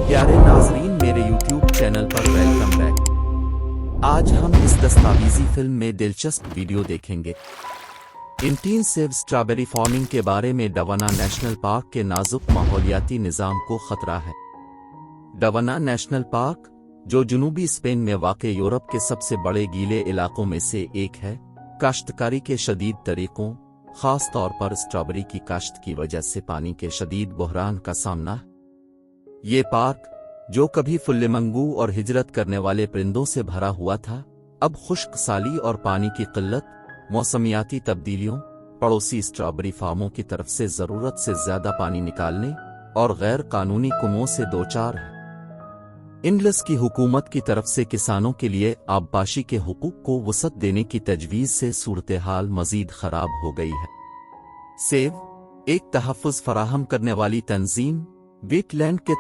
प्यारे नाजरीन, मेरे YouTube चैनल पर वेलकम बैक। आज हम इस दस्तावेजी फिल्म में दिलचस्प वीडियो देखेंगे। इंटेंसिव स्ट्रॉबेरी फार्मिंग के बारे में। डवना नेशनल पार्क के नाजुक माहौलियाती निज़ाम को खतरा है। डवना नेशनल पार्क, जो जनूबी स्पेन में वाक़े यूरोप के सबसे बड़े गीले इलाकों में से एक है, काश्तकारी के शदीद तरीकों, खास तौर पर स्ट्रॉबेरी की काश्त की वजह से पानी के शदीद बहरान का सामना। ये पार्क, जो कभी फुल्लेमंगू और हिजरत करने वाले परिंदों से भरा हुआ था, अब खुश्क साली और पानी की किल्लत, मौसमियाती तब्दीलियों, पड़ोसी स्ट्रॉबेरी फार्मों की तरफ से ज़रूरत से ज़्यादा पानी निकालने और गैर कानूनी कुओं से दो चार है। इंग्लिस की हुकूमत की तरफ से किसानों के लिए आबपाशी के हुकूक को वसअत देने की तजवीज़ से सूरत हाल मज़ीद ख़राब हो गई है। सेव, एक तहफ़्फ़ुज़ फराहम करने वाली तंजीम, वेटलैंड के